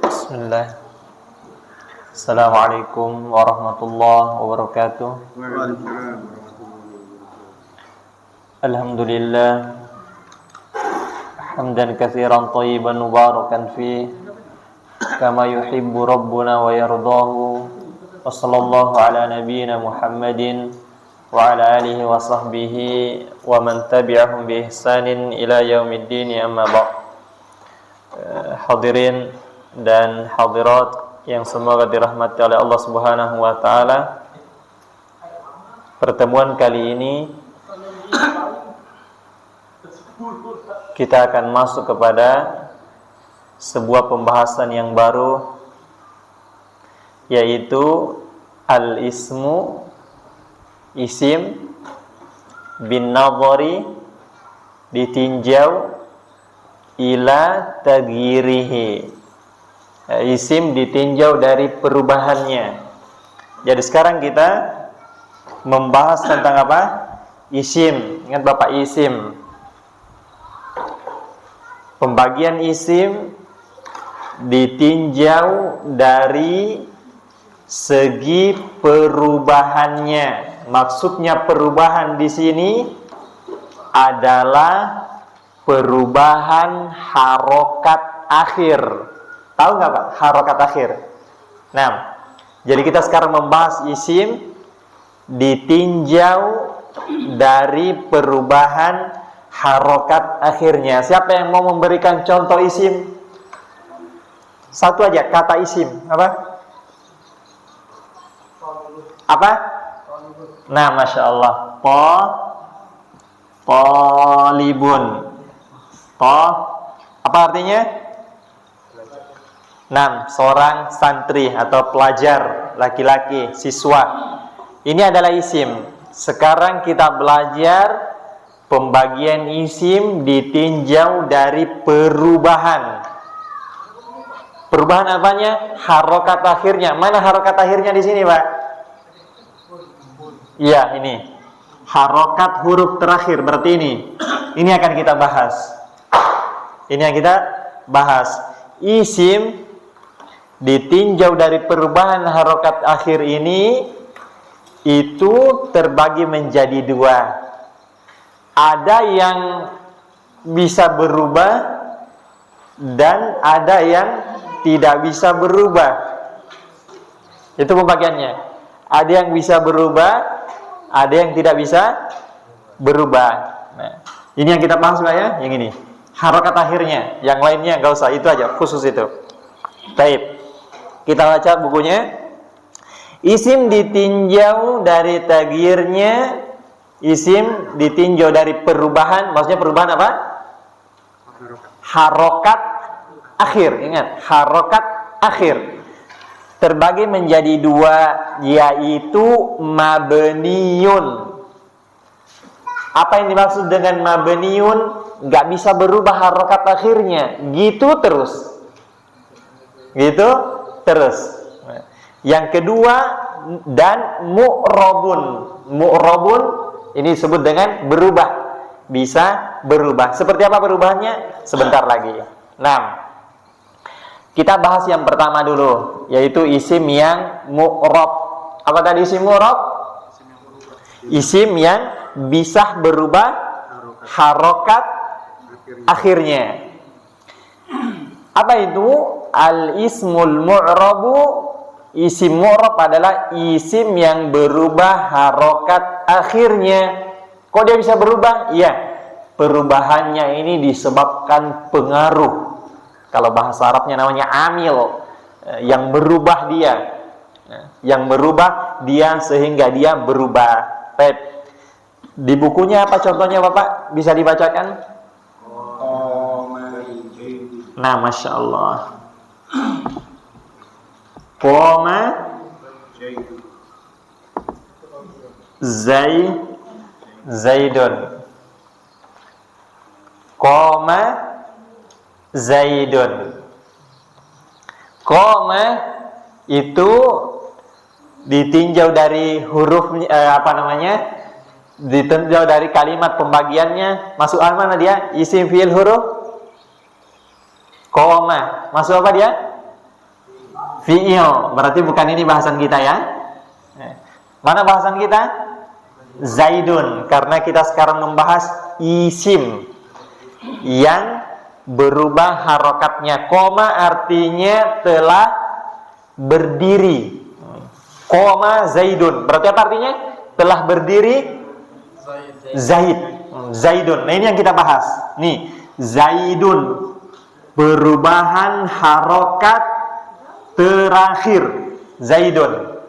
Bismillah. Assalamualaikum warahmatullahi wabarakatuh. Alhamdulillah hamdan katsiran thayyiban mubarakan fi kama yuhibbu rabbuna wa yardahu. Wa sallallahu ala nabiyyina Muhammadin wa ala alihi wa sahbihi wa man tabi'ahum bi ihsanin ila yaumiddin, amma ba'd. Hadirin dan hadirat yang semoga dirahmati oleh Allah Subhanahu wa taala. Pertemuan kali ini kita akan masuk kepada sebuah pembahasan yang baru, yaitu al-ismu, isim bin nadhari, ditinjau ila taghyirihi, isim ditinjau dari perubahannya. Jadi sekarang kita membahas tentang apa? Isim. Ingat Bapak, isim. Pembagian isim ditinjau dari segi perubahannya. Maksudnya perubahan di sini adalah perubahan harokat akhir. Tahu nggak Pak harokat akhir? Nah, jadi kita sekarang membahas isim ditinjau dari perubahan harokat akhirnya. Siapa yang mau memberikan contoh isim? Satu aja, kata isim. Apa? Nah, Masya Allah. Talibun. Apa artinya? Seorang santri atau pelajar laki-laki, siswa. Ini adalah isim. Sekarang kita belajar pembagian isim ditinjau dari perubahan. Perubahan apanya? Harokat akhirnya. Mana harokat akhirnya di sini, Pak? Iya, ini. Harokat huruf terakhir, berarti ini. Ini akan kita bahas. Ini yang kita bahas. Isim ditinjau dari perubahan harokat akhir ini, itu terbagi menjadi dua. Ada yang bisa berubah dan ada yang tidak bisa berubah. Itu pembagiannya. Ada yang bisa berubah, ada yang tidak bisa berubah. Nah, ini yang kita bahas Pak ya, yang ini. Harokat akhirnya, yang lainnya enggak usah, itu aja, khusus itu. Baik. Kita baca bukunya. Isim ditinjau dari taghyirnya, isim ditinjau dari perubahan. Maksudnya perubahan apa? Harokat akhir. Ingat, harokat akhir terbagi menjadi dua, yaitu mabniyun. Apa yang dimaksud dengan mabniyun? Gak bisa berubah harokat akhirnya, gitu terus. Gitu terus. Yang kedua, dan mu'rabun. Mu'rabun ini disebut dengan berubah. Bisa berubah. Seperti apa perubahannya? Sebentar lagi. Nah, kita bahas yang pertama dulu, yaitu isim yang mu'rab. Apa tadi isim mu'rab? Isim yang bisa berubah harokat akhirnya. Apa itu? Al-ismul mu'rabu. Isim mu'rab adalah isim yang berubah harokat akhirnya. Kok dia bisa berubah? Iya, perubahannya ini disebabkan pengaruh. Kalau bahasa Arabnya namanya amil, yang berubah dia. Yang berubah dia sehingga dia berubah. Di bukunya apa contohnya Bapak? Bisa dibacakan? Nah, Masya Allah. Qoma Zaidun. Qoma Zaidun. Qoma itu ditinjau dari huruf ditinjau dari kalimat pembagiannya, masuk mana dia? Isim fi'il huruf qoma. Masuk apa dia? Fi'il. Berarti bukan ini bahasan kita ya. Mana bahasan kita? Zaidun. Karena kita sekarang membahas isim yang berubah harokatnya. Koma artinya telah berdiri. Koma Zaidun. Berarti apa artinya? Telah berdiri Zaidun. Nah ini yang kita bahas. Nih, Zaidun. Perubahan harokat terakhir. Zaidun.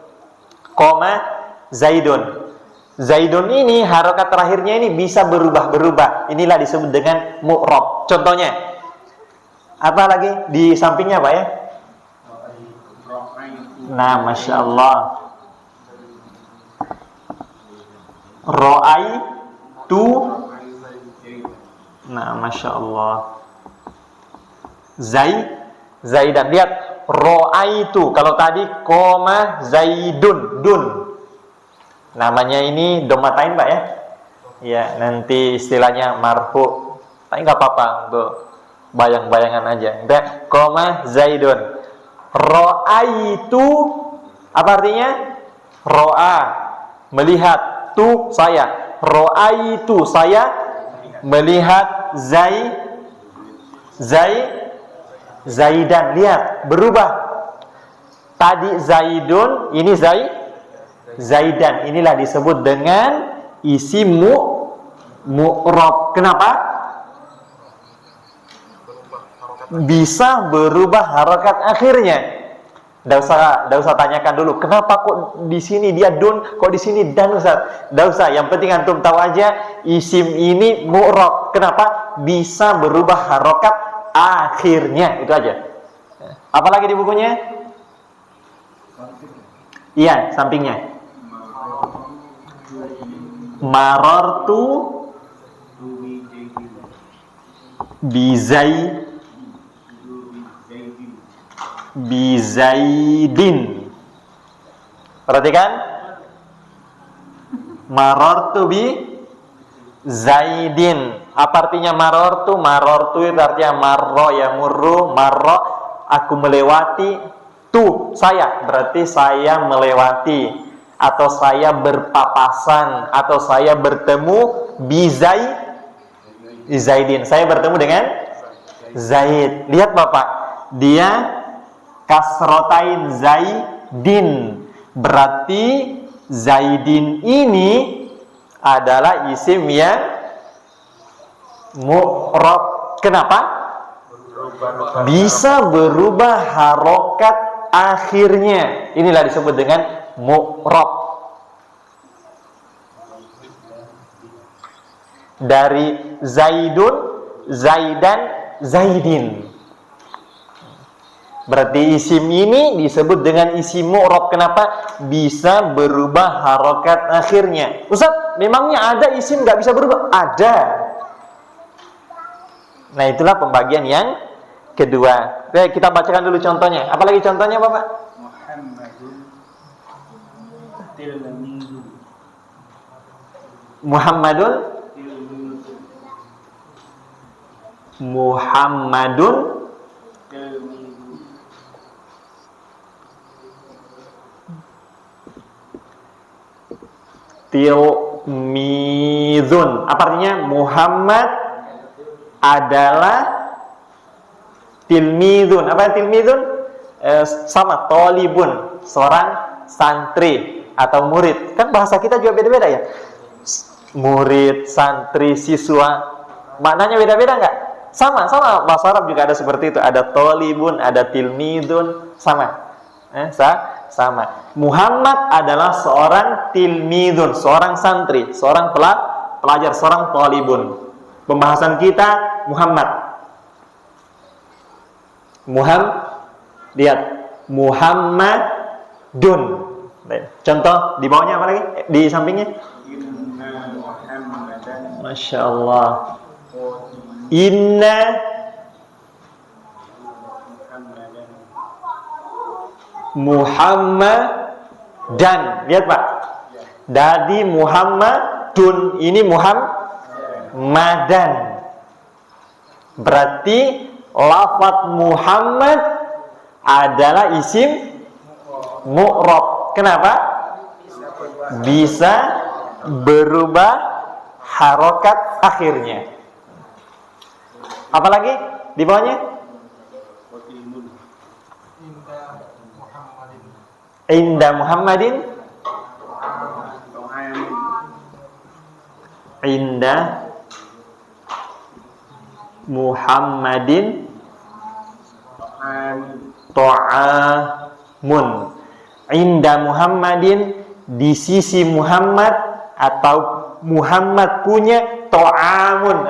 Koma Zaidun. Zaidun ini harokat terakhirnya ini bisa berubah-berubah. Inilah disebut dengan mu'rab. Contohnya, apa lagi di sampingnya Pak ya? Nah, Masya Allah. Ro'aitu. Nah, Masya Allah. Zaidan. Lihat, ro'aitu. Kalau tadi koma Zaidun, dun. Namanya ini domatain Pak ya? Ya, nanti istilahnya marfu. Tapi nggak apa-apa untuk bayang-bayangan aja. Udah, koma Zaidun. Ro'aitu apa artinya? Ro'a, melihat. Tu saya. Ro'aitu saya melihat Zaidan. Lihat, berubah. Tadi Zaidun, ini Zaidan. Inilah disebut dengan isim mu'rab. Kenapa? Bisa berubah harokat akhirnya. Nggak usah tanyakan dulu, kenapa kok di sini dia dun, kok di sini dan, Ustaz. Nggak usah, yang penting antum tahu aja isim ini mu'rab. Kenapa? Bisa berubah harokat akhirnya, itu aja. Apalagi di bukunya? Iya, sampingnya. Marartu Bizaidin. Perhatikan. Marartu bi Zaidin. Apa artinya marartu? Marartu itu artinya marro ya murru, marro aku melewati. Tu saya, berarti saya melewati atau saya berpapasan atau saya bertemu Zaidin. Saya bertemu dengan Zaid. Lihat Bapak, dia kasrotain Zaidin. Berarti Zaidin ini adalah isim yang mu'rab. Kenapa? Bisa berubah harokat akhirnya. Inilah disebut dengan mu'rab. Dari Zaidun, Zaidan, Zaidin. Berarti isim ini disebut dengan isim mu'rab. Kenapa? Bisa berubah harokat akhirnya. Ustaz, memangnya ada isim nggak bisa berubah? Ada. Nah, itulah pembagian yang kedua. Oke, kita bacakan dulu contohnya. Apalagi contohnya, Bapak? Muhammadun tilmidun. Apa artinya? Muhammad adalah tilmidun. Apa tilmidun? Sama tolibun, seorang santri atau murid. Kan bahasa kita juga beda-beda ya. Murid, santri, siswa, maknanya beda-beda nggak? Sama bahasa Arab juga ada seperti itu. Ada tolibun, ada tilmidun, sama. Sama. Muhammad adalah seorang tilmidun, seorang santri, seorang pelajar, seorang tolibun. Pembahasan kita Muhammad. Lihat, Muhammadun. Contoh di bawahnya apa lagi? Di sampingnya? Masya Allah. Inna Muhammadan. Lihat Pak. Dari Muhammadun, ini Muhammadan. Berarti lafaz Muhammad adalah isim mu'rab. Kenapa? Bisa berubah harokat akhirnya. Apalagi di bawahnya? Inda Muhammadin. Inda Muhammadin ta'amun. Inda Muhammadin, di sisi Muhammad atau Muhammad punya ta'amun,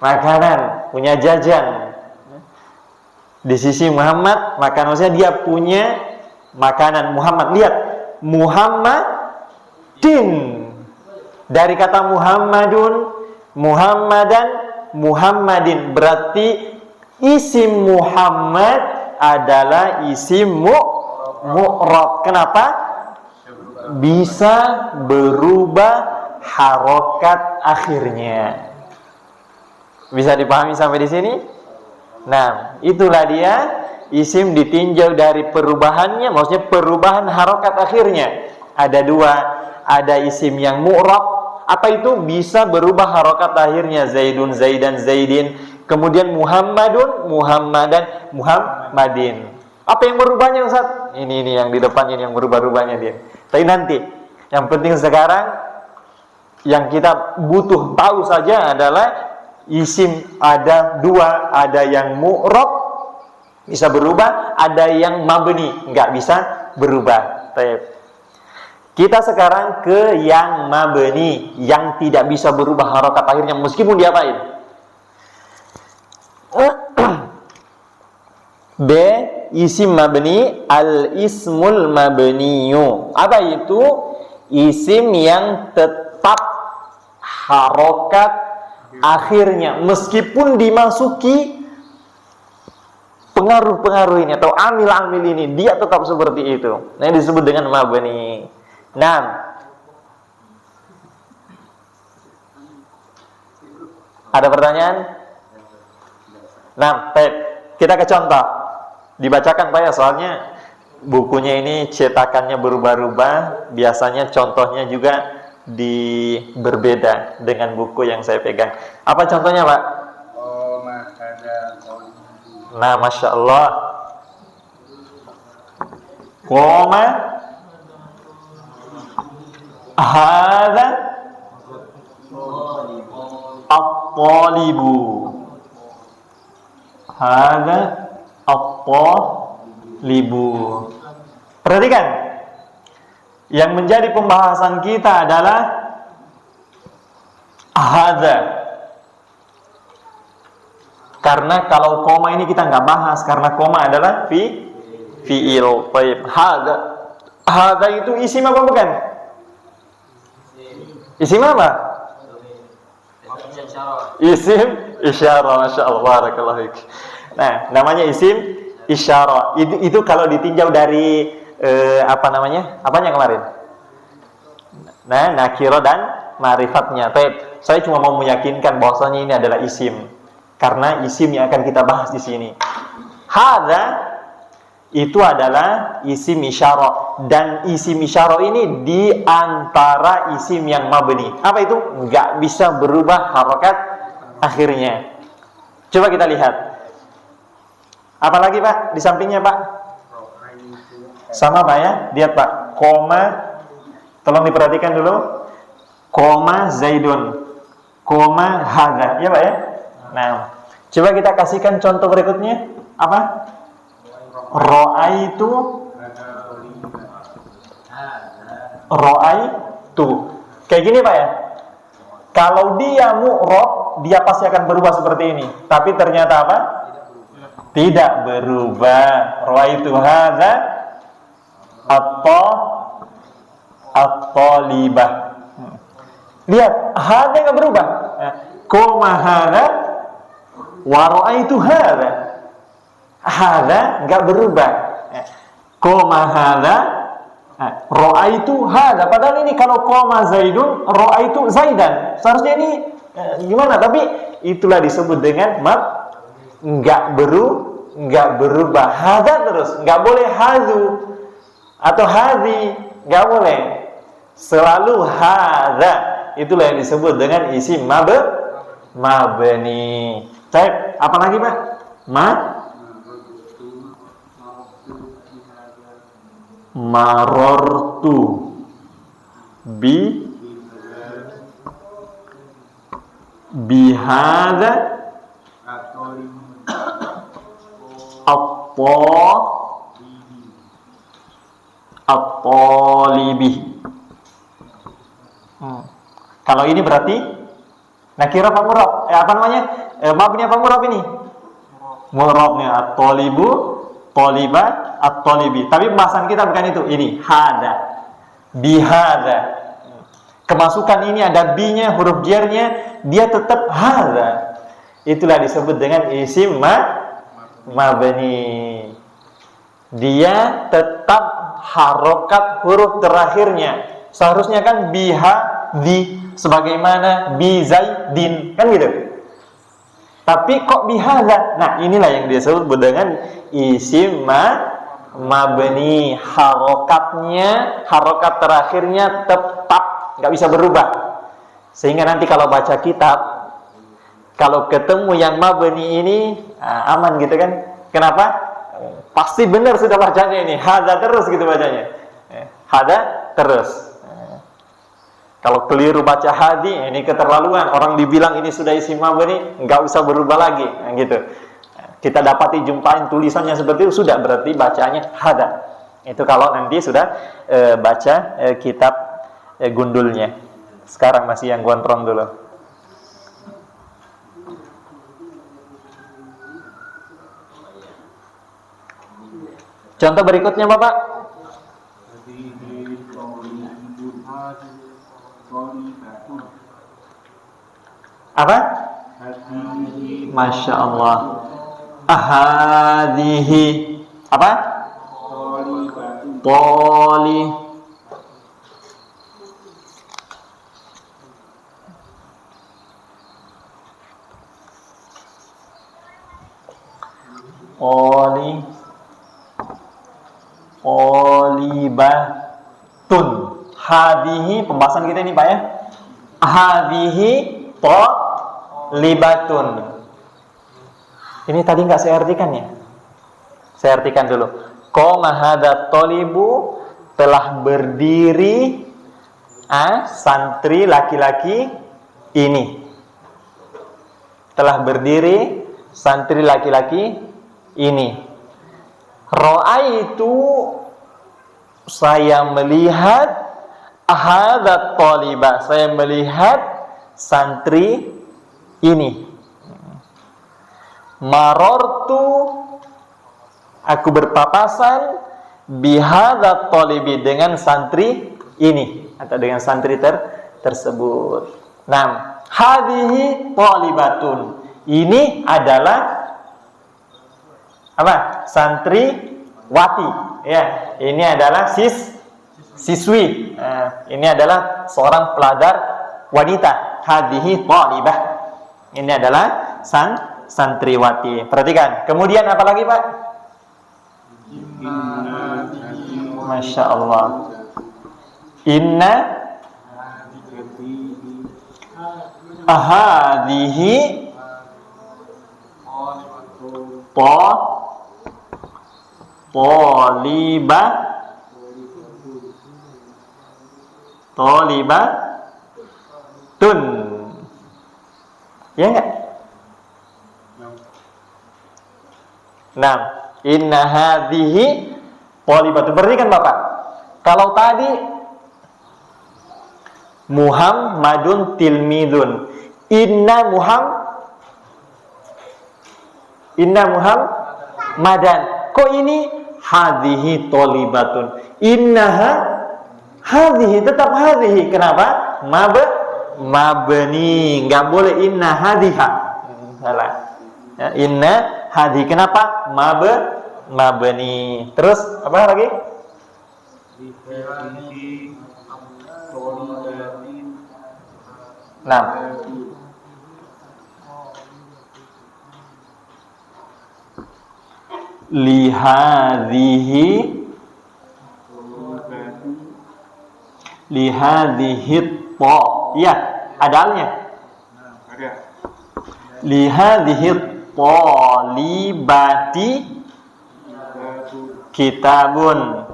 makanan, punya jajan. Di sisi Muhammad, maka maksudnya dia punya makanan. Muhammad, lihat, Muhammadin. Dari kata Muhammadun, Muhammadan, Muhammadin. Berarti isim Muhammad adalah isim mu'rab. Kenapa? Bisa berubah harokat akhirnya. Bisa dipahami sampai di sini? Nah, itulah dia isim ditinjau dari perubahannya, maksudnya perubahan harokat akhirnya. Ada dua, ada isim yang mu'rab. Apa itu? Bisa berubah harokat akhirnya. Zaidun, Zaidan, Zaidin. Kemudian Muhammadun, Muhammadan, Muhammadin. Apa yang berubahnya Ustaz? Ini yang di depan ini yang berubah-ubahnya dia. Tapi nanti, yang penting sekarang yang kita butuh tahu saja adalah isim ada dua, ada yang mu'rab bisa berubah, ada yang mabni nggak bisa berubah. Kita sekarang ke yang mabni, yang tidak bisa berubah harokat akhirnya meskipun diapain. B. Isim mabni, al-ismul mabniyu. Apa itu? Isim yang tetap harokat akhirnya meskipun dimasuki pengaruh-pengaruh ini atau amil-amil ini, dia tetap seperti itu. Nah, ini disebut dengan mabni. Nah, ada pertanyaan? Nah, kita ke contoh. Dibacakan Pak ya, soalnya bukunya ini cetakannya berubah-ubah. Biasanya contohnya juga berbeda dengan buku yang saya pegang. Apa contohnya Pak? Nah, Masya Allah. Qoma hadza at-talibu. Hadza at-talibu. Perhatikan. Yang menjadi pembahasan kita adalah hadza. Karena kalau koma ini kita nggak bahas, karena koma adalah fi'il. Baik, hadza itu isim apa bukan? Isim apa? Isim isyarah. Masya Allah, barakallahu fiik. Nah, namanya isim isyarah. Itu kalau ditinjau dari apanya kemarin? Nah, nakiro dan ma'rifatnya. Saya cuma mau meyakinkan bahwasanya ini adalah isim. Karena isim yang akan kita bahas di sini. Hadza itu adalah isim isyarah, dan isim isyarah ini di antara isim yang mabni. Apa itu? Nggak bisa berubah harokat akhirnya. Coba kita lihat. Apalagi Pak di sampingnya Pak? Sama Pak ya? Lihat Pak. Koma, tolong diperhatikan dulu. Koma Zaidun, koma hadza. Ya Pak ya? Nah, coba kita kasihkan contoh berikutnya. Apa? Ro'aitu. Kayak gini Pak ya. Kalau dia mu'rab, dia pasti akan berubah seperti ini. Tapi ternyata apa? Tidak berubah. Ra'aitu hadza at-talibah. Lihat, hadza enggak berubah. Koma hadza wa ra'aitu hadza. Hadza enggak berubah. Koma hadza ra'aitu hadza. Padahal ini kalau koma Zaidun, ra'aitu Zaidan. Seharusnya ini gimana? Tapi itulah disebut dengan enggak berubah. Hadza terus, enggak boleh hazu atau hadzi, enggak boleh. Selalu hadza. Itulah yang disebut dengan isim mabni. Baik, apa lagi, Pak? Marortu bihadza at-talibi. Kalau ini berarti nakira apa murab? Apa namanya? Mabni apa murab ini? Murabnya at-talibu, taliba, at-talibi. Tapi pembahasan kita bukan itu. Ini hada, bihada. Kemasukan ini ada bi-nya, huruf jarnya, dia tetap hada. Itulah disebut dengan isim mabni. Dia tetap harokat huruf terakhirnya. Seharusnya kan biha di, sebagaimana bi zaidin, kan gitu. Tapi kok bihadza? Nah, inilah yang disebut dengan isim mabni. Harokat terakhirnya tetap, nggak bisa berubah. Sehingga nanti kalau baca kitab, kalau ketemu yang mabni ini aman gitu kan? Kenapa? Pasti benar sudah bacanya ini. Hadza terus gitu bacanya. Hadza terus. Kalau keliru baca hadi, ini keterlaluan. Orang dibilang ini sudah isim mabni, nggak usah berubah lagi, gitu. Kita dapati jumpain tulisannya seperti itu, sudah berarti bacanya hada. Itu kalau nanti sudah baca kitab gundulnya. Sekarang masih yang gondrong dulu. Contoh berikutnya, Bapak. Apa? Masya Allah. Ahadihi apa? Toli. Olibatun. Hadihi, pembahasan kita ini Pak ya. Hadihi libatun. Ini tadi nggak saya artikan ya. Saya artikan dulu. Qoma hadza tolibu, telah berdiri santri laki-laki ini. Telah berdiri santri laki-laki ini. Ra'aitu, saya melihat hadza toliba, saya melihat santri ini. Marortu, aku berpapasan bihadza tolibi, dengan santri ini atau dengan santri tersebut. Nah, hadhihi tolibatun, ini adalah apa? Santri wati, ya. Ini adalah siswi. Ini adalah seorang pelajar wanita. Hadhihi talibah. Ini adalah santriwati. Perhatikan. Kemudian apa lagi, Pak? Masya Allah. Inna ahadihi tolibatun. Ya enggak? Nah, inna hadhihi tolibatun. Perhatikan Bapak. Kalau tadi Muhammadun tilmidun, inna madan. Kok ini hadhihi tholibatun, innaha hadhihi, tetap hadhihi. Kenapa? Mabni, nggak boleh inna hadhiha. Salah. Ya, inna hadhihi. Kenapa? Mabni. Terus apa lagi? Nah, lihadhihi to, ya ada alnya. Lihadhihi tolibati kitabun.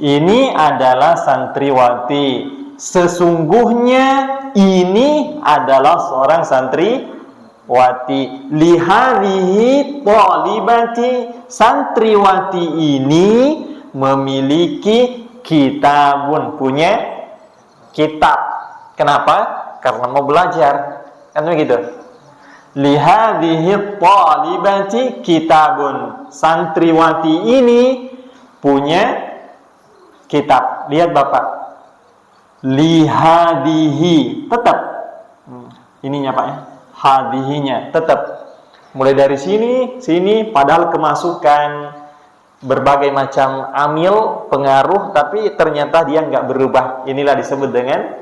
Ini adalah santriwati. Sesungguhnya ini adalah seorang santriwati. Lihadhihi tolibati, santriwati ini memiliki kitabun, punya kitab. Kenapa? Karena mau belajar. Kan begitu. Lihadhihi talibati kitabun, santriwati ini punya kitab. Lihat Bapak, lihadhihi tetap ininya Pak ya, hadhihinya tetap. Mulai dari sini, padahal kemasukan berbagai macam amil pengaruh, tapi ternyata dia nggak berubah. Inilah disebut dengan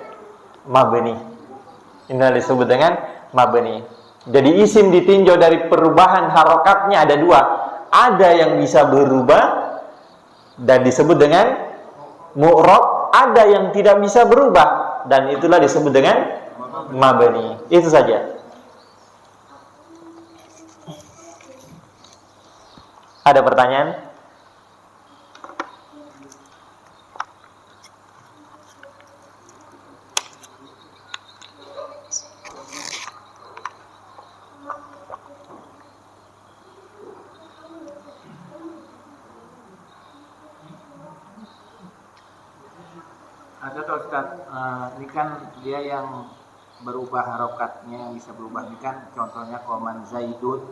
mabni. Jadi isim ditinjau dari perubahan harokatnya ada dua. Ada yang bisa berubah dan disebut dengan mu'rab, ada yang tidak bisa berubah dan itulah disebut dengan mabni. Itu saja. Ada pertanyaan? Ada tuh Ustaz, ini kan dia yang berubah harokatnya, bisa berubah. Ini kan contohnya koman Zaidun,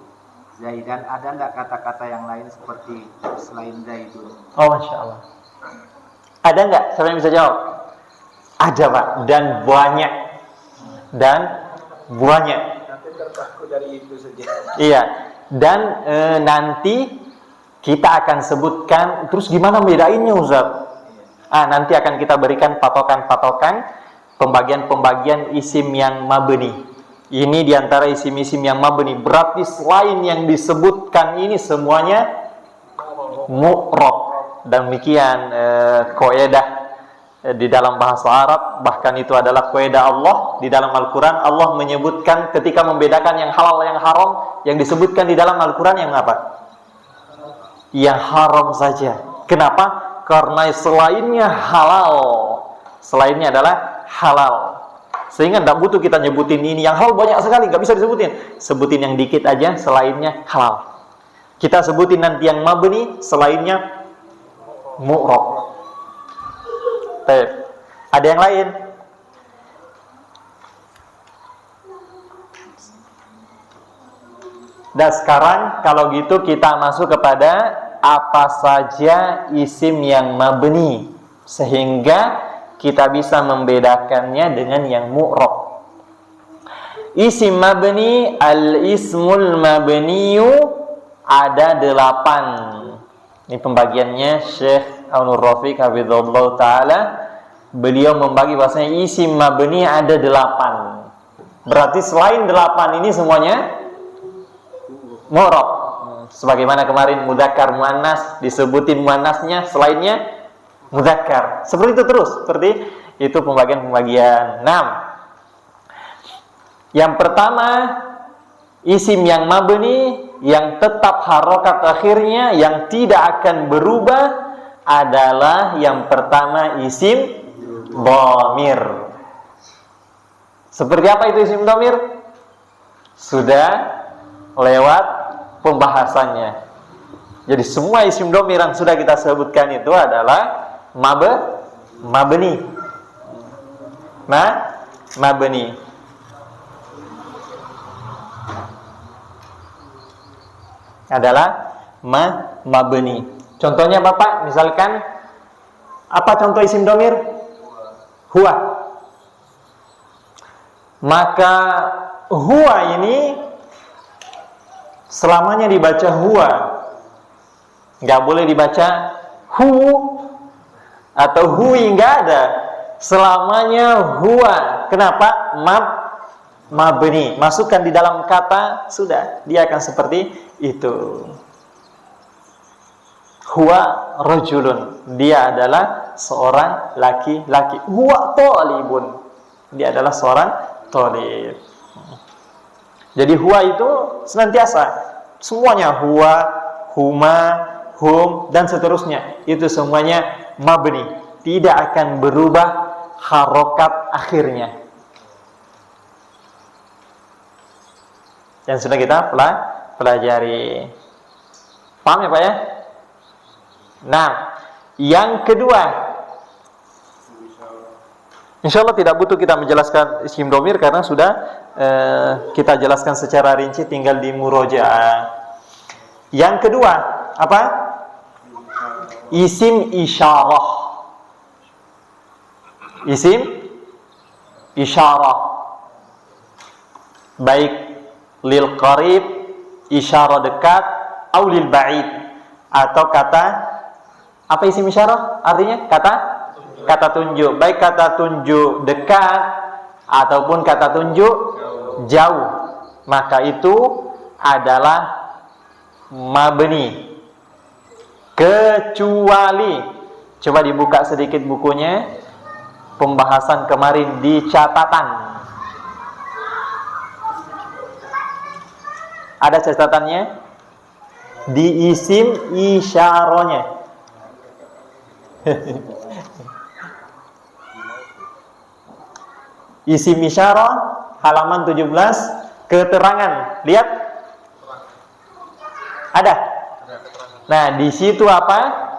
Zaidan. Ada nggak kata-kata yang lain seperti selain Zaidun? Oh, Masya Allah. Ada nggak? Siapa yang bisa jawab? Ada Pak, dan banyak. Nanti terpaku dari itu saja. Iya, dan nanti kita akan sebutkan. Terus gimana bedainnya Ustaz? Nanti akan kita berikan patokan-patokan, pembagian-pembagian isim yang mabni. Ini diantara isim-isim yang mabni. Berarti selain yang disebutkan ini semuanya mu'rab. Dan demikian kaidah di dalam bahasa Arab, bahkan itu adalah kaidah Allah di dalam Al-Quran. Allah menyebutkan ketika membedakan yang halal yang haram, yang disebutkan di dalam Al-Quran yang apa? Yang haram saja. Kenapa? Karena selainnya halal, selainnya adalah halal, sehingga tidak butuh kita nyebutin ini. Yang halal banyak sekali, nggak bisa disebutin. Sebutin yang dikit aja, selainnya halal. Kita sebutin nanti yang mabni, selainnya mu'rab. Ada yang lain? Dan sekarang kalau gitu kita masuk kepada apa saja isim yang mabni sehingga kita bisa membedakannya dengan yang mu'rab. Isim mabni, al-ismul mabniyu ada 8. Ini pembagiannya Syekh Al-Nur Rafiq hafizahullah ta'ala. Beliau membagi bahasanya isim mabni ada 8. Berarti selain 8 ini semuanya mu'rab. Sebagaimana kemarin mudzakkar muannas disebutin muannasnya, selainnya mudzakkar. Seperti itu terus, seperti itu pembagian-pembagian. 6. Yang pertama, isim yang mabni yang tetap harokat akhirnya yang tidak akan berubah adalah yang pertama isim dhamir. Seperti apa itu isim dhamir? Sudah lewat pembahasannya. Jadi semua isim dhamir yang sudah kita sebutkan itu adalah mabni. Mabni. adalah mabni. Contohnya Bapak, misalkan apa contoh isim domir? Huwa. Maka huwa ini selamanya dibaca huwa, nggak boleh dibaca hu atau hui, nggak ada. Selamanya huwa. Kenapa? Mabni. Masukkan di dalam kata, sudah, dia akan seperti itu. Huwa rajulun, dia adalah seorang laki-laki. Huwa thalibun, dia adalah seorang thalib. Jadi huwa itu senantiasa, semuanya huwa, huma, hum, dan seterusnya. Itu semuanya mabni, tidak akan berubah harokat akhirnya. Yang sudah kita pelajari. Paham ya Pak ya? Nah, yang kedua, insya Allah tidak butuh kita menjelaskan isim domir karena sudah kita jelaskan secara rinci, tinggal di murojaah. Yang kedua, apa? Isim isyarah. Isim isyarah, baik lil qarib, isyarah dekat, atau lil ba'id, atau kata apa isim isyarah? Artinya kata tunjuk, baik kata tunjuk dekat ataupun kata tunjuk jauh, maka itu adalah mabni. Kecuali, coba dibuka sedikit bukunya, pembahasan kemarin di catatan. Ada catatannya di isim isyarahnya. Isim isyarah halaman 17, keterangan. Lihat. Ada. Nah, di situ apa?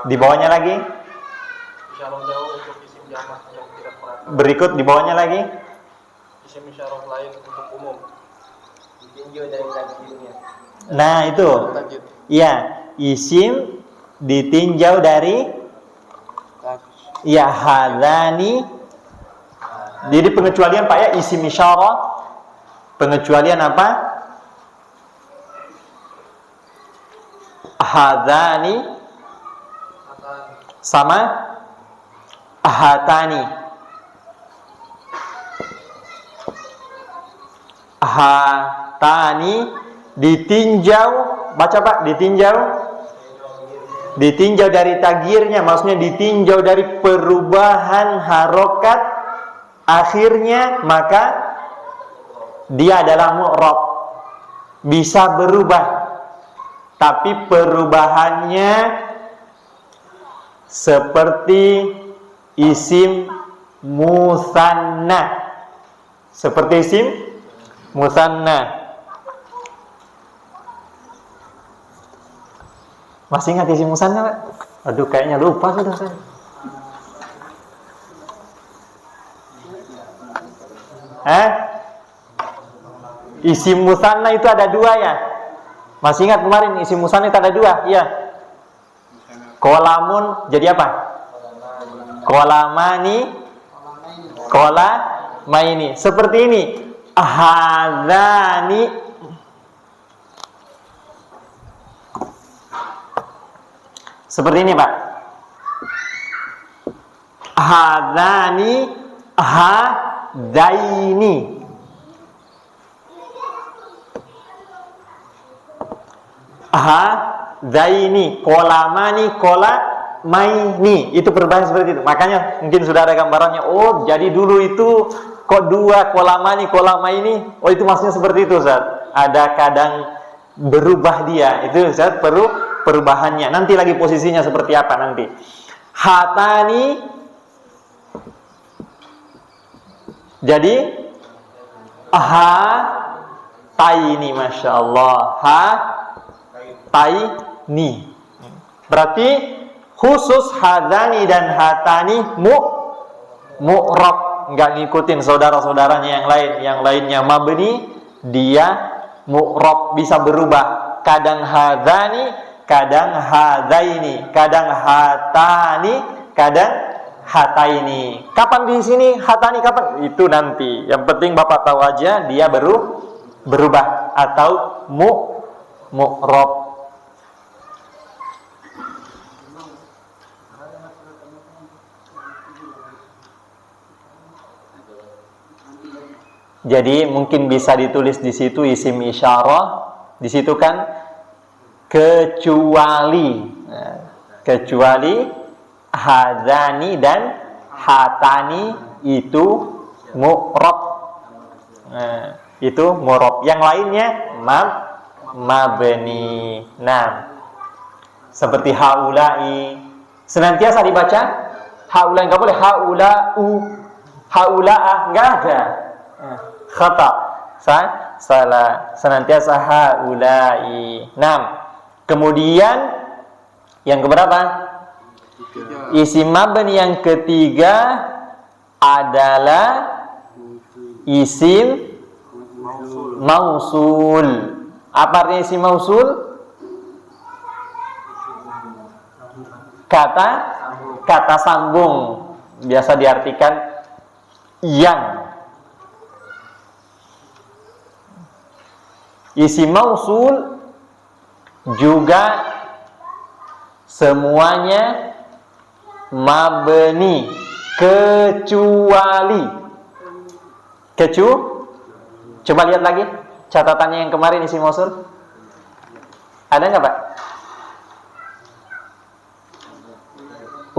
Di bawahnya lagi. Berikut di bawahnya lagi. Isim isyarah lain untuk umum, ditinjau dari takdirnya. Nah itu, iya, isim ditinjau dari, ya hadani. Jadi pengecualian Pak ya, isim isyarah, pengecualian apa? Hadani sama hatani. Hatani ditinjau, baca Pak, ditinjau dari tagirnya, maksudnya ditinjau dari perubahan harokat akhirnya, maka dia adalah mu'rab, bisa berubah, tapi perubahannya seperti isim musanna, seperti isim musanna. Masih ingat isim musanna, Pak? Aduh, kayaknya lupa sudah saya. Isim musanna itu ada dua ya. Masih ingat kemarin isim musanna itu ada dua, iya. Kolamun jadi apa? Kolamani, kolamaini. Seperti ini. Hadzani, seperti ini Pak. Hadzani, hadaini. Hadaini, kolamani, kolamaini. Itu perubahan seperti itu. Makanya mungkin sudah ada gambarannya. Oh, jadi dulu itu kok dua kolamani, kolamaini. Oh, itu maksudnya seperti itu, Ustaz. Ada kadang berubah dia. Itu Ustaz, perubahannya. Nanti lagi posisinya seperti apa nanti. Hatani jadi taini, masya Allah. Taini. Berarti khusus hadani dan hatani mu'rab, nggak ngikutin saudara-saudaranya yang lain. Yang lainnya mabni, dia mu'rab, bisa berubah. Kadang hadzani, kadang hadzaini, kadang hatani, kadang hataini. Kapan di sini hatani, kapan? Itu nanti. Yang penting Bapak tahu aja dia berubah atau mu'rab. Jadi mungkin bisa ditulis di situ isim isyarah, di situ kan kecuali, kecuali hadzani dan hatani itu mu'rab. Itu mu'rab. Yang lainnya mabni. Nah, seperti haula'i senantiasa dibaca haula, enggak boleh haula'u, haula'ah, enggak ada. Khata, salah, senantiasa haula'i. Nah, kemudian yang keberapa? Isim mabni yang ketiga adalah isim mausul. Apa artinya isim mausul? Kata sambung, biasa diartikan yang. Isim mausul juga semuanya mabni kecuali coba lihat lagi catatannya yang kemarin isim mausul. Ada nggak Pak?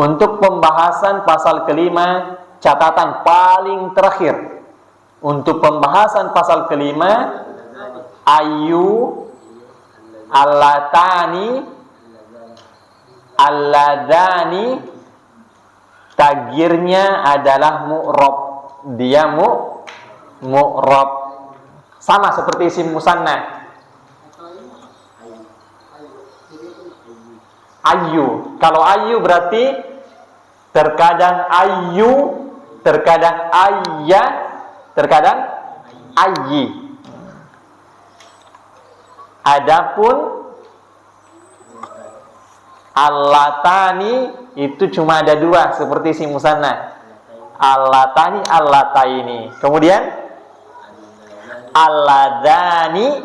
Untuk pembahasan pasal kelima, catatan paling terakhir untuk pembahasan pasal kelima, ayu, allatani, alladani, tagirnya adalah mu'rab. Dia mu'rab. Sama seperti isim musanna. Ayu. Kalau ayu berarti terkadang ayu, terkadang ayya, terkadang ayyi. Adapun allatani itu cuma ada dua seperti si musanna. Allatani, allataini. Kemudian alladani,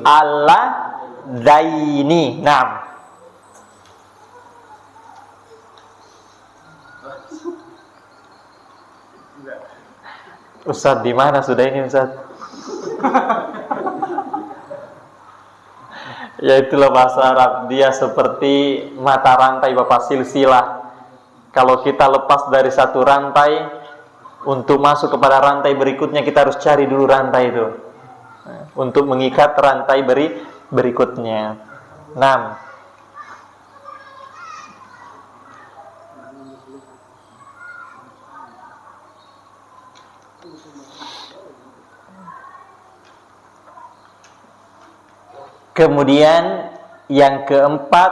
alladzaini. Nah, Ustaz di mana sudah ini Ustaz? Ya itulah bahasa Arab, dia seperti mata rantai Bapak, silsilah. Kalau kita lepas dari satu rantai, untuk masuk kepada rantai berikutnya kita harus cari dulu rantai itu, untuk mengikat rantai berikutnya. 6. Kemudian yang keempat,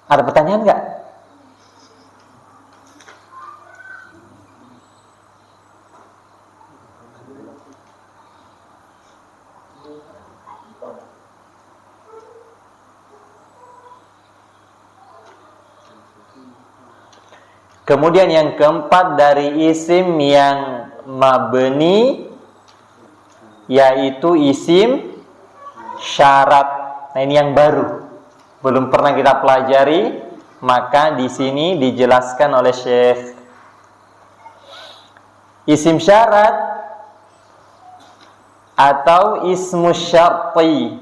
ada pertanyaan nggak? Kemudian yang keempat dari isim yang mabni, yaitu isim syarat. Nah, ini yang baru, belum pernah kita pelajari, maka di sini dijelaskan oleh Syekh. Isim syarat atau ismu syarti,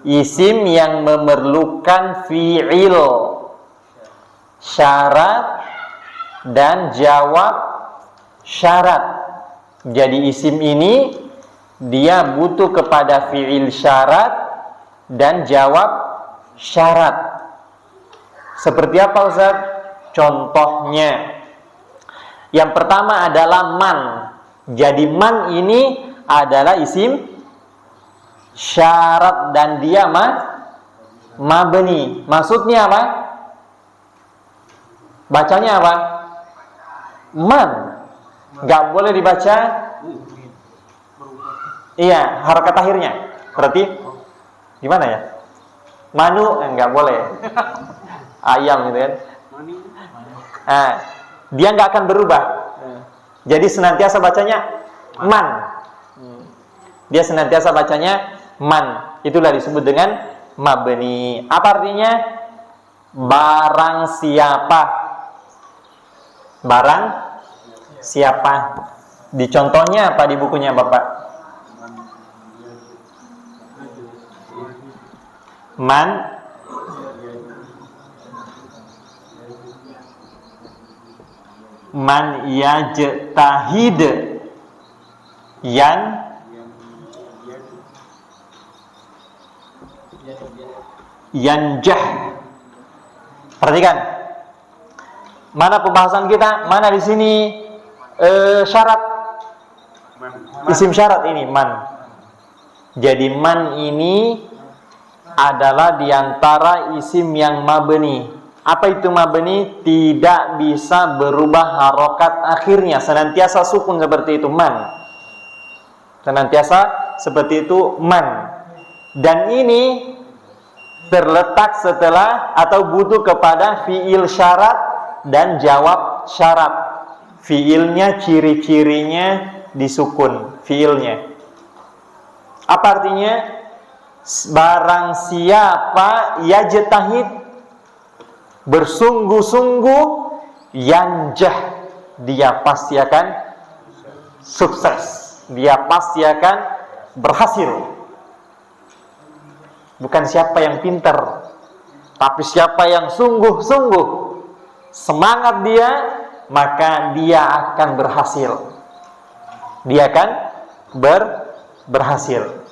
isim yang memerlukan fi'il syarat dan jawab syarat. Jadi isim ini dia butuh kepada fi'il syarat dan jawab syarat. Seperti apa Ustaz? Contohnya, yang pertama adalah man. Jadi man ini adalah isim syarat dan dia mabni. Maksudnya apa? Bacanya apa? Man. Nggak boleh dibaca. Iya, harokat akhirnya. Berarti gimana ya? Manu nggak boleh. Ayam gitu kan. Nah, dia nggak akan berubah. Jadi senantiasa bacanya man. Dia senantiasa bacanya man. Itulah disebut dengan mabni. Apa artinya? Barang siapa. Barang siapa. Di contohnya apa di bukunya Bapak? Man yajtahid yanjah. Perhatikan. Mana pembahasan kita? Mana di sini syarat? Isim syarat ini man. Jadi man ini adalah diantara isim yang mabni. Apa itu mabni? Tidak bisa berubah harokat akhirnya, senantiasa sukun seperti itu man. Senantiasa seperti itu man. Dan ini terletak setelah atau butuh kepada fiil syarat dan jawab syarat. Fiilnya ciri-cirinya disukun, fiilnya. Apa artinya? Barang siapa yajtahid, bersungguh-sungguh, yanjah, dia pasti akan sukses, dia pasti akan berhasil. Bukan siapa yang pintar, tapi siapa yang sungguh-sungguh semangat dia, maka dia akan berhasil. Dia akan berhasil.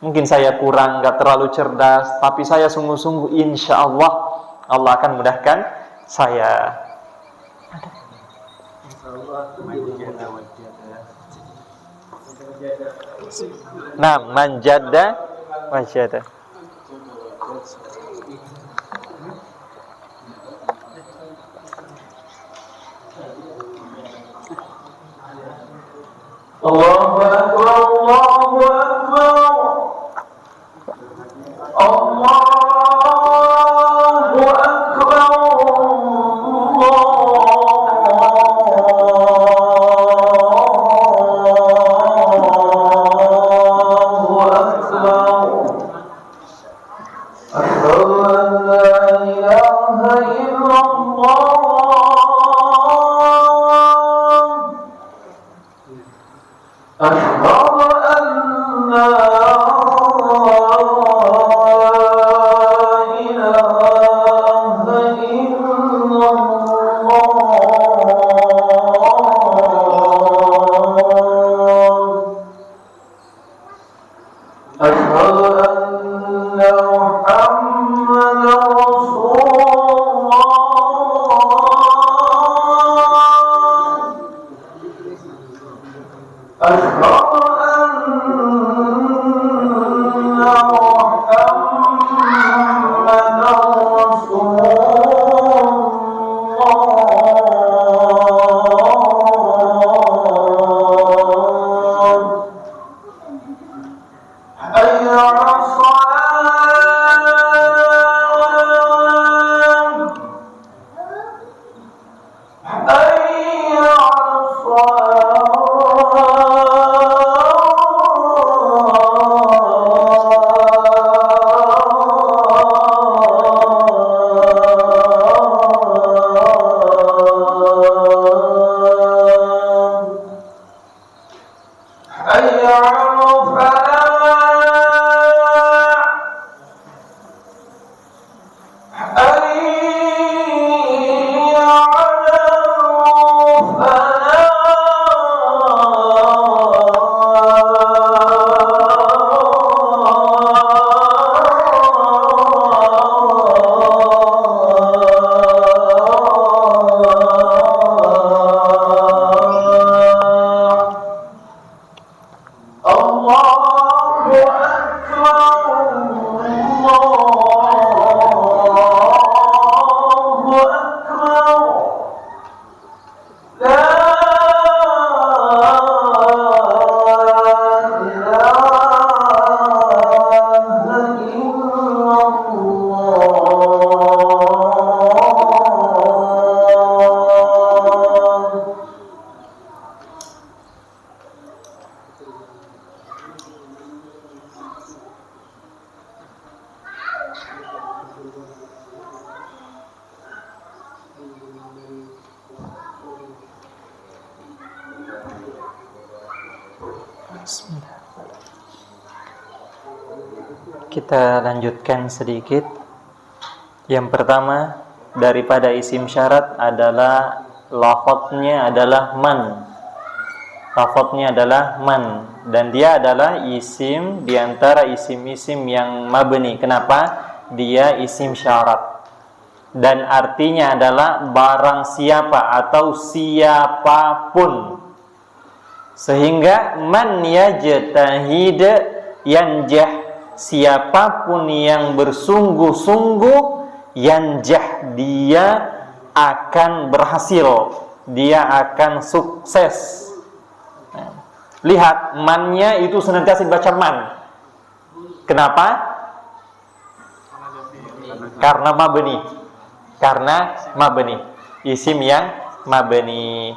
Mungkin saya kurang, nggak terlalu cerdas, tapi saya sungguh-sungguh, insya Allah Allah akan mudahkan saya. Nah, manjada wajada. Allahu Akbar, Allahu Akbar, Allahu Akbar, Allahu Akbar, Allahu Akbar. Bismillah. Kita lanjutkan sedikit. Yang pertama daripada isim syarat adalah lafadznya adalah man. Lafadznya adalah man, dan dia adalah isim diantara isim-isim yang mabni. Kenapa? Dia isim syarat, dan artinya adalah barang siapa atau siapapun. Sehingga man yajtahid yanjah, siapapun yang bersungguh-sungguh, yanjah, dia akan berhasil, dia akan sukses. Lihat, mannya itu senantiasa dibaca man. Kenapa? Karena mabni. Karena mabni, isim yang mabni.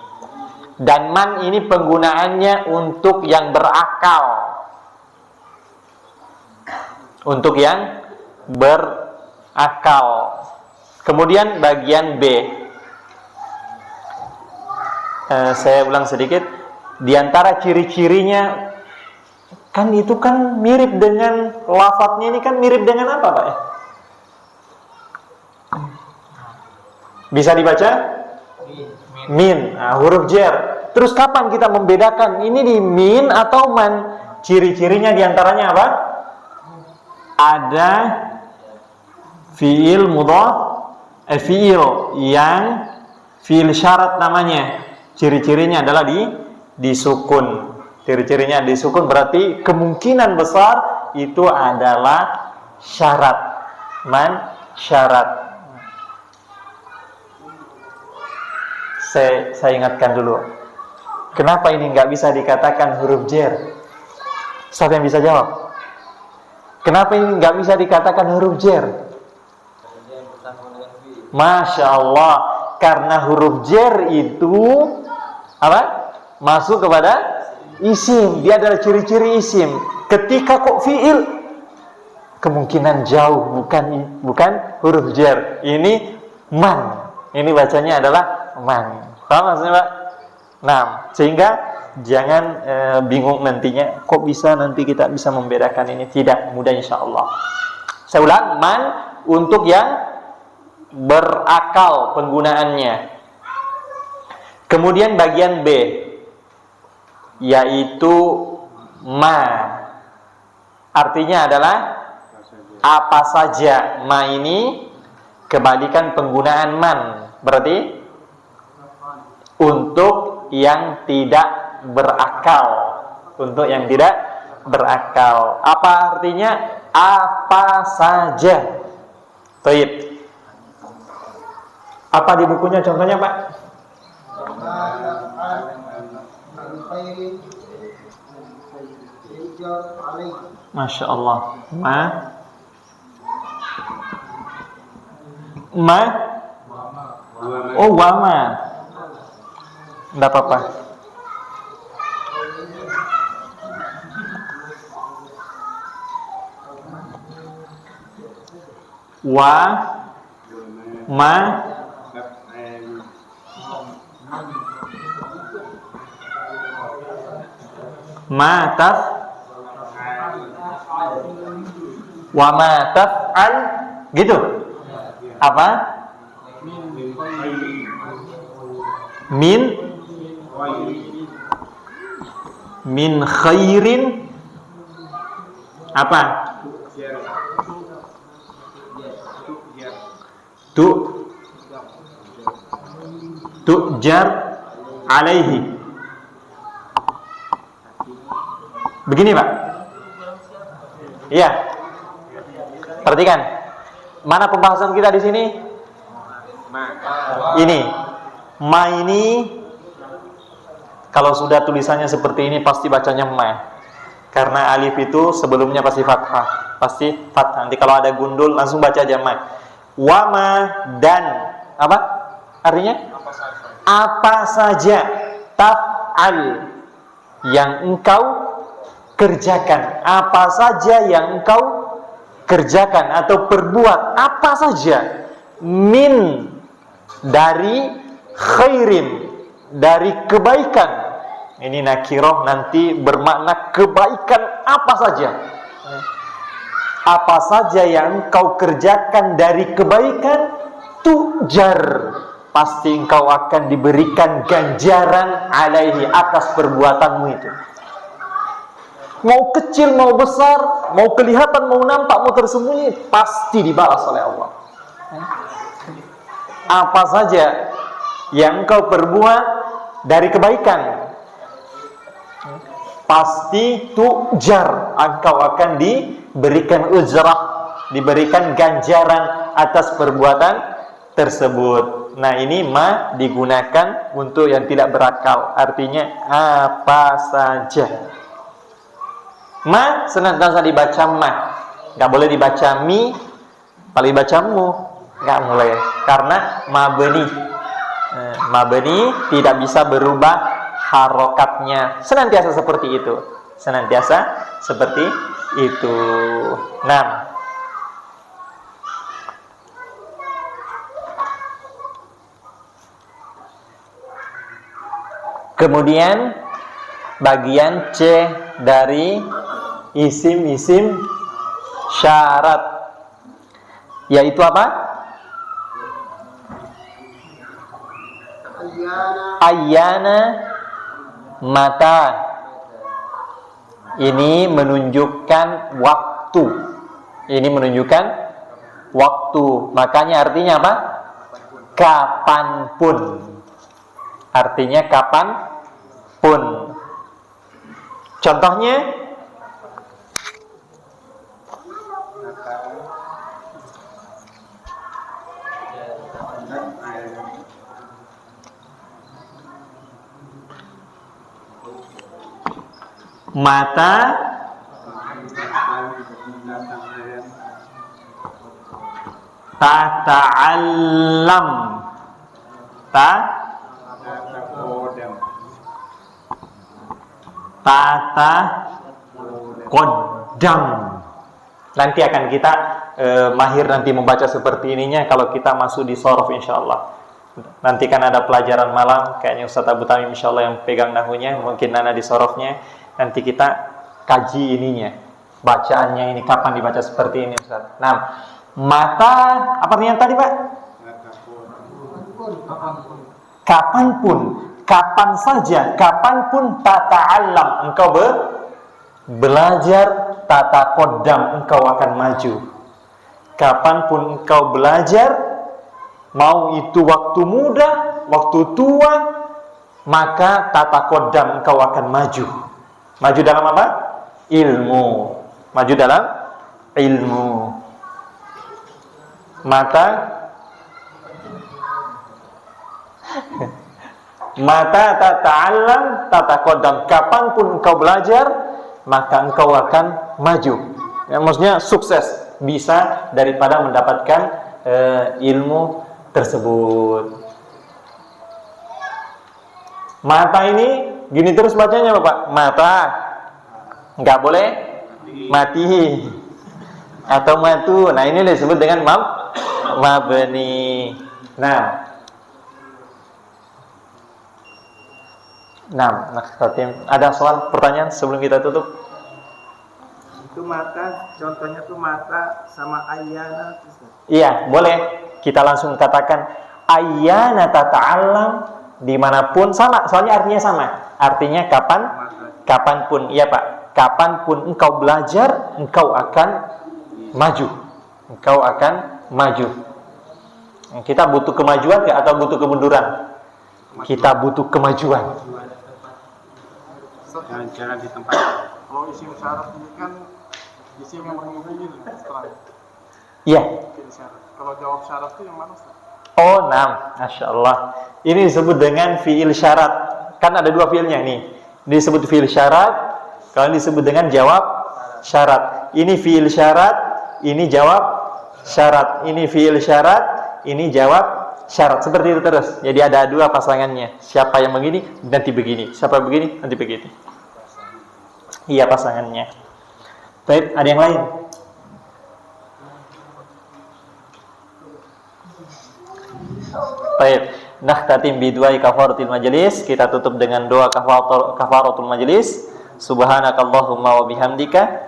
Dan man ini penggunaannya untuk yang berakal. Untuk yang berakal. Kemudian bagian B. Saya ulang sedikit. Di antara ciri-cirinya, kan itu kan mirip dengan lafadznya, ini kan mirip dengan apa, Pak? Bisa dibaca? Min. Nah, huruf jar. Terus kapan kita membedakan ini di min atau man? Ciri-cirinya diantaranya apa? Ada fiil mudhari', fiil yang fiil syarat namanya. Ciri-cirinya adalah disukun. Ciri-cirinya disukun, berarti kemungkinan besar itu adalah syarat. Man syarat. Saya ingatkan dulu. Kenapa ini nggak bisa dikatakan huruf jar? Siapa yang bisa jawab? Kenapa ini nggak bisa dikatakan huruf jar? Masya Allah, karena huruf jar itu apa? Masuk kepada isim. Dia adalah ciri-ciri isim. Ketika kok fiil, kemungkinan jauh bukan huruf jar. Ini man. Ini bacanya adalah man. Paham maksudnya, Pak? Nah, sehingga jangan bingung nantinya. Kok bisa nanti kita bisa membedakan ini? Tidak, mudah insya Allah. Saya ulang, man untuk yang berakal penggunaannya. Kemudian bagian B, yaitu ma. Artinya adalah apa saja. Ma ini kebalikan penggunaan man. Berarti untuk yang tidak berakal. Untuk yang tidak berakal. Apa artinya? Apa saja. Baik. Apa di bukunya contohnya, Pak? Masya Allah. Ma. Oh, wama. Tidak apa-apa. Wa. Ma. Ma taf. Wa ma taf'al. Gitu. Apa? Min khairin. Apa? Tu'jar alaihi. Begini, Pak. Iya. Perhatikan. Mana pembahasan kita di sini? Ini. Ma ini kalau sudah tulisannya seperti ini pasti bacanya ma. Karena alif itu sebelumnya pasti fathah. Pasti fathah. Nanti kalau ada gundul langsung baca aja ma. Wa ma dan apa? Artinya? Apa saja. Taf'al yang engkau kerjakan. Apa saja yang engkau kerjakan atau perbuat. Apa saja. Min dari khairin, dari kebaikan. Ini nakiroh nanti bermakna kebaikan apa saja. Apa saja yang engkau kerjakan dari kebaikan, tujar, pasti engkau akan diberikan ganjaran alaihi, atas perbuatanmu itu. Mau kecil, mau besar, mau kelihatan, mau nampak, mau tersembunyi, pasti dibalas oleh Allah. Apa saja yang engkau perbuat dari kebaikan, pasti tujar, engkau akan diberikan ujrah, diberikan ganjaran atas perbuatan tersebut. Nah, ini ma digunakan untuk yang tidak berakal, artinya apa saja. Ma senantiasa dibaca ma, nggak boleh dibaca mi, paling dibaca mu, nggak boleh, karena mabni tidak bisa berubah harokatnya, senantiasa seperti itu, senantiasa seperti itu. Nah, kemudian bagian C dari isim-isim syarat, yaitu apa? Ayyana, mata. Ini menunjukkan waktu. Ini menunjukkan waktu. Makanya artinya apa? Kapanpun. Artinya kapanpun. Contohnya, mata tata'allam, tata kodam. Nanti akan kita mahir nanti membaca seperti ininya kalau kita masuk di sorof insyaallah. Nanti kan ada pelajaran malam, kayaknya Ustaz Abu Tamim insyaallah yang pegang nahunya, mungkin Nana di sorofnya. Nanti kita kaji ininya, bacaannya ini kapan dibaca seperti ini Ustaz. Nah, mata apa artinya tadi Pak? Kapanpun, kapan saja, kapanpun tata'allam, engkau belajar, tata kodam, engkau akan maju. Kapanpun engkau belajar, mau itu waktu muda, waktu tua, maka tata kodam engkau akan maju. Maju dalam apa? Ilmu. Maju dalam ilmu. Mata tata'allam, tata kodam. Kapanpun engkau belajar, maka engkau akan maju. Ya, maksudnya sukses, bisa daripada mendapatkan ilmu tersebut. Mata ini gini terus bacanya Bapak. Mata, nggak boleh mati atau matu. Nah, ini disebut dengan mabni. Nah, ada soal pertanyaan sebelum kita tutup? Itu mata, contohnya tuh mata sama ayyana. Iya, boleh. Kita langsung katakan ayyana tata'allam, dimanapun, sama, soalnya artinya sama. Artinya kapanpun, iya Pak. Kapanpun engkau belajar, engkau akan maju. Engkau akan maju. Kita butuh kemajuan nggak atau butuh kemunduran? Kita butuh kemajuan. Jalan di tempat. Kalau isim syarat ini kan isim yang bermubin setelah. Iya. Kalau jawab syarat itu yang mana Ustaz? Oh, nah, Masya Allah. Ini disebut dengan fi'il syarat. Kan ada dua fi'ilnya nih. Ini disebut fi'il syarat, kalau disebut dengan jawab syarat. Ini fi'il syarat, ini jawab syarat. Ini fi'il syarat, ini jawab syarat. Seperti itu terus. Jadi ada dua pasangannya. Siapa yang begini, nanti begini. Siapa begini, nanti begini. Iya pasangannya. Baik, ada yang lain? Baik. nakhtatim biduai kafaratul majlis. Kita tutup dengan doa kafaratul majlis. Subhanakallahumma wa bihamdika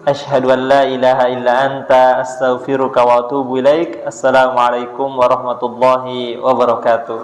asyhadu an la ilaha illa anta astaghfiruka wa atubu ilaik. Assalamualaikum warahmatullahi wabarakatuh.